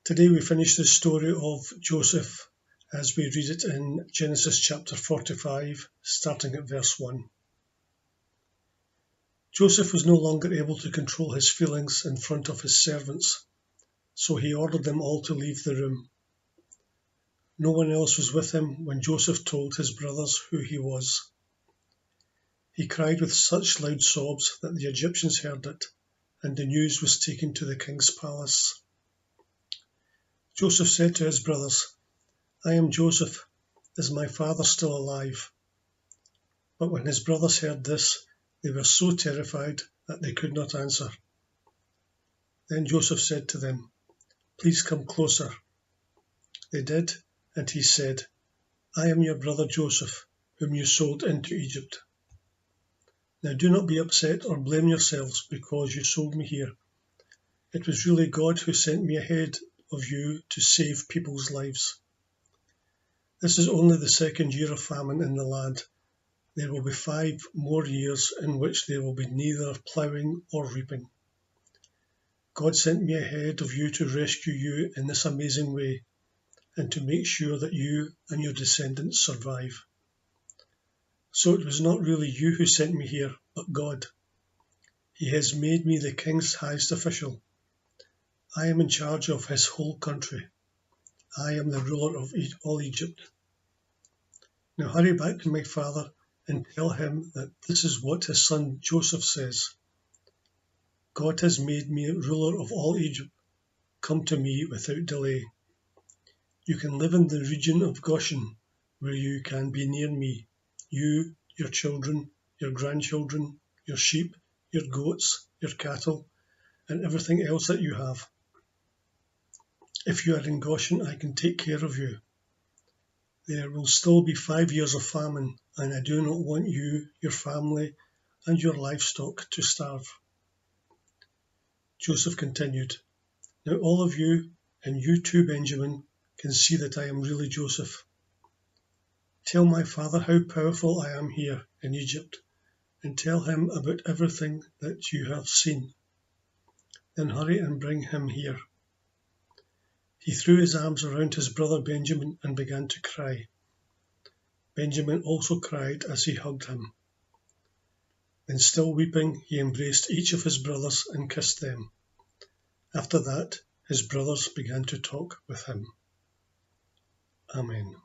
Today we finish the story of Joseph as we read it in Genesis chapter 45, starting at verse 1. Joseph was no longer able to control his feelings in front of his servants, so he ordered them all to leave the room. No one else was with him when Joseph told his brothers who he was. He cried with such loud sobs that the Egyptians heard it, and the news was taken to the king's palace. Joseph said to his brothers, "I am Joseph. Is my father still alive?" But when his brothers heard this, they were so terrified that they could not answer. Then Joseph said to them, "Please come closer." They did, and he said, "I am your brother Joseph, whom you sold into Egypt. Now do not be upset or blame yourselves because you sold me here. It was really God who sent me ahead of you to save people's lives. This is only the second year of famine in the land. There will be 5 more years in which there will be neither plowing or reaping. God sent me ahead of you to rescue you in this amazing way and to make sure that you and your descendants survive. So it was not really you who sent me here, but God. He has made me the king's highest official. I am in charge of his whole country. I am the ruler of all Egypt. Now hurry back to my father and tell him that this is what his son Joseph says. God has made me ruler of all Egypt. Come to me without delay. You can live in the region of Goshen, where you can be near me, you, your children, your grandchildren, your sheep, your goats, your cattle, and everything else that you have. If you are in Goshen, I can take care of you. There will still be 5 years of famine, and I do not want you, your family, and your livestock to starve." Joseph continued, "Now all of you, and you too, Benjamin, can see that I am really Joseph. Tell my father how powerful I am here in Egypt, and tell him about everything that you have seen. Then hurry and bring him here." He threw his arms around his brother Benjamin and began to cry. Benjamin also cried as he hugged him. Then, still weeping, he embraced each of his brothers and kissed them. After that, his brothers began to talk with him. Amen.